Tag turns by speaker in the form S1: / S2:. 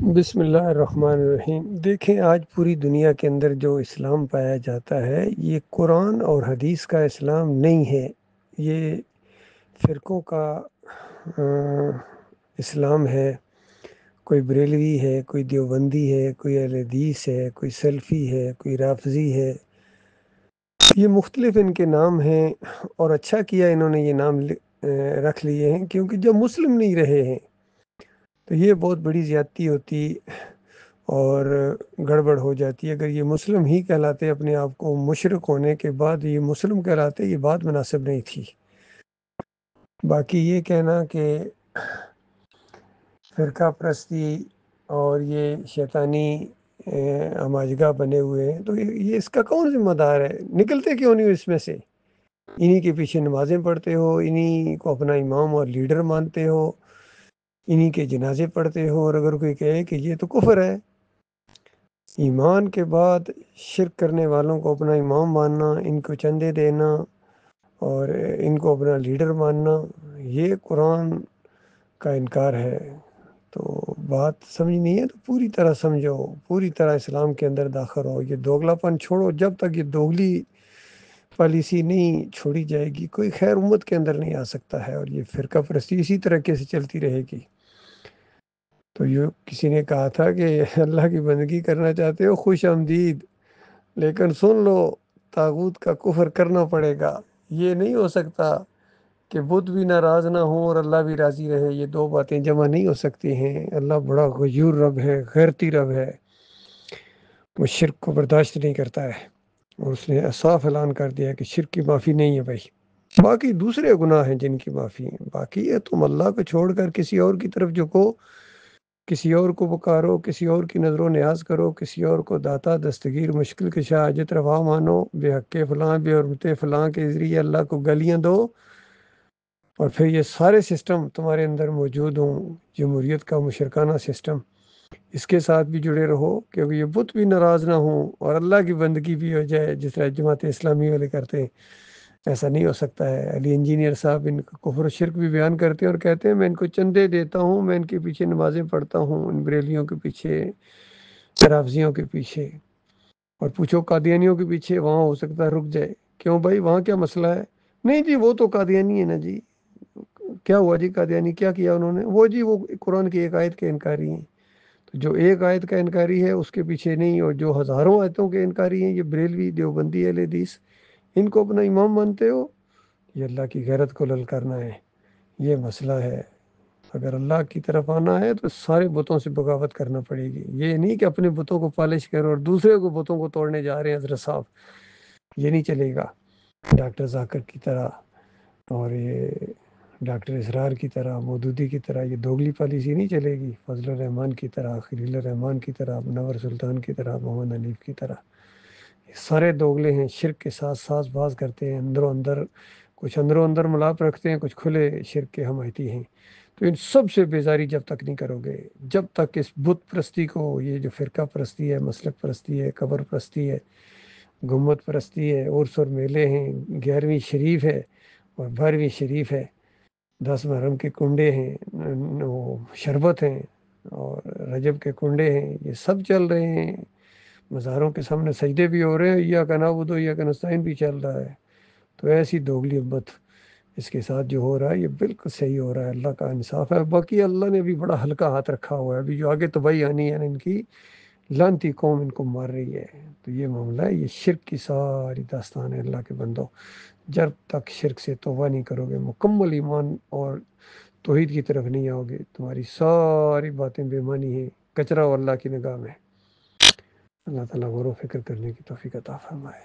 S1: بسم اللہ الرحمن الرحیم۔ دیکھیں، آج پوری دنیا کے اندر جو اسلام پایا جاتا ہے یہ قرآن اور حدیث کا اسلام نہیں ہے، یہ فرقوں کا اسلام ہے۔ کوئی بریلوی ہے، کوئی دیوبندی ہے، کوئی اہل حدیث ہے، کوئی سلفی ہے، کوئی رافضی ہے۔ یہ مختلف ان کے نام ہیں، اور اچھا کیا انہوں نے یہ نام رکھ لیے ہیں، کیونکہ جب مسلم نہیں رہے ہیں تو یہ بہت بڑی زیادتی ہوتی اور گڑبڑ ہو جاتی ہے۔ اگر یہ مسلم ہی کہلاتے اپنے آپ کو، مشرک ہونے کے بعد یہ مسلم کہلاتے، یہ بات مناسب نہیں تھی۔ باقی یہ کہنا کہ فرقہ پرستی اور یہ شیطانی ہماجگاہ بنے ہوئے ہیں، تو یہ اس کا کون ذمہ دار ہے؟ نکلتے کیوں نہیں ہو اس میں سے؟ انہی کے پیچھے نمازیں پڑھتے ہو، انہی کو اپنا امام اور لیڈر مانتے ہو، انہی کے جنازے پڑھتے ہو، اور اگر کوئی کہے کہ یہ تو کفر ہے، ایمان کے بعد شرک کرنے والوں کو اپنا امام ماننا، ان کو چندے دینا اور ان کو اپنا لیڈر ماننا، یہ قرآن کا انکار ہے۔ تو بات سمجھ نہیں ہے تو پوری طرح سمجھو، پوری طرح اسلام کے اندر داخل ہو، یہ دوگلا پن چھوڑو۔ جب تک یہ دوگلی پالیسی نہیں چھوڑی جائے گی، کوئی خیر امت کے اندر نہیں آ سکتا ہے، اور یہ فرقہ پرستی اسی طریقے سے چلتی رہے گی۔ تو یہ کسی نے کہا تھا کہ اللہ کی بندگی کرنا چاہتے ہو، خوش آمدید، لیکن سن لو طاغوت کا کفر کرنا پڑے گا۔ یہ نہیں ہو سکتا کہ بت بھی ناراض نہ ہو اور اللہ بھی راضی رہے، یہ دو باتیں جمع نہیں ہو سکتی ہیں۔ اللہ بڑا غیور رب ہے، غیرتی رب ہے، وہ شرک کو برداشت نہیں کرتا ہے، اور اس نے صاف اعلان کر دیا کہ شرک کی معافی نہیں ہے بھائی۔ باقی دوسرے گناہ ہیں جن کی معافی ہے، باقی ہے تم اللہ کو چھوڑ کر کسی اور کی طرف جھکو، کسی اور کو پکارو، کسی اور کی نظر و نیاز کرو، کسی اور کو داتا دستگیر مشکل کشا حاجت روا مانو، بے حق فلاں بے حرمت فلاں کے ذریعے اللہ کو گالیاں دو، اور پھر یہ سارے سسٹم تمہارے اندر موجود ہوں، جمہوریت کا مشرکانہ سسٹم، اس کے ساتھ بھی جڑے رہو، کیونکہ یہ بت بھی ناراض نہ ہوں اور اللہ کی بندگی بھی ہو جائے جس طرح جماعت اسلامی والے کرتے ہیں۔ ایسا نہیں ہو سکتا ہے۔ علی انجینئر صاحب ان کا کفر و شرک بھی بیان کرتے ہیں اور کہتے ہیں میں ان کو چندے دیتا ہوں، میں ان کے پیچھے نمازیں پڑھتا ہوں، ان بریلیوں کے پیچھے، رافضیوں کے پیچھے، اور پوچھو قادیانیوں کے پیچھے، وہاں ہو سکتا ہے رک جائے۔ کیوں بھائی، وہاں کیا مسئلہ ہے؟ نہیں جی وہ تو قادیانی ہے نا جی۔ کیا ہوا جی؟ قادیانی کیا کیا انہوں نے؟ وہ جی وہ قرآن کی ایک آیت کے انکاری ہیں۔ تو جو ایک آیت کا انکاری ہے اس کے پیچھے نہیں، اور جو ہزاروں آیتوں کے انکاری ہیں، یہ بریلوی دیوبندی اہل حدیث، ان کو اپنا امام مانتے ہو، یہ اللہ کی غیرت کو للکارنا ہے۔ یہ مسئلہ ہے۔ اگر اللہ کی طرف آنا ہے تو سارے بتوں سے بغاوت کرنا پڑے گی۔ یہ نہیں کہ اپنے بتوں کو پالش کرو اور دوسرے کو بتوں کو توڑنے جا رہے ہیں حضرت صاحب، یہ نہیں چلے گا۔ ڈاکٹر ذاکر کی طرح اور یہ ڈاکٹر اسرار کی طرح، مودودی کی طرح یہ دوگلی پالیسی نہیں چلے گی۔ فضل الرحمان کی طرح، خلیل الرحمان کی طرح، منور سلطان کی طرح، محمد حنیف کی طرح، یہ سارے دوگلے ہیں، شرک کے ساتھ ساز باز کرتے ہیں، اندر و اندر کچھ اندر و اندر ملاپ رکھتے ہیں، کچھ کھلے شرک کے حمایتی ہیں۔ تو ان سب سے بیزاری جب تک نہیں کرو گے، جب تک اس بت پرستی کو، یہ جو فرقہ پرستی ہے، مسلک پرستی ہے، قبر پرستی ہے، گنبد پرستی ہے، عرس اور میلے ہیں، 11ویں شریف ہے اور 12ویں شریف ہے، 10 محرم کے کنڈے ہیں، وہ شربت ہیں اور رجب کے کنڈے ہیں، یہ سب چل رہے ہیں۔ مزاروں کے سامنے سجدے بھی ہو رہے ہیں، اِیّاکَ نَعْبُدُ وَإِیّاکَ نَسْتَعِینُ بھی چل رہا ہے۔ تو ایسی دوگلی امت، اس کے ساتھ جو ہو رہا ہے یہ بالکل صحیح ہو رہا ہے، اللہ کا انصاف ہے۔ باقی اللہ نے بھی بڑا ہلکا ہاتھ رکھا ہوا ہے، ابھی جو آگے تباہی آنی ہے ان کی لعنتی قوم ان کو مار رہی ہے۔ تو یہ معاملہ ہے، یہ شرک کی ساری داستان ہے اللہ کے بندوں۔ جب تک شرک سے توبہ نہیں کرو گے، مکمل ایمان اور توحید کی طرف نہیں آؤ گے، تمہاری ساری باتیں بے معنی ہیں، کچرا ہو اللہ کی نگاہ میں۔ اللہ تعالیٰ غور و فکر کرنے کی توفیق عطا فرمائے۔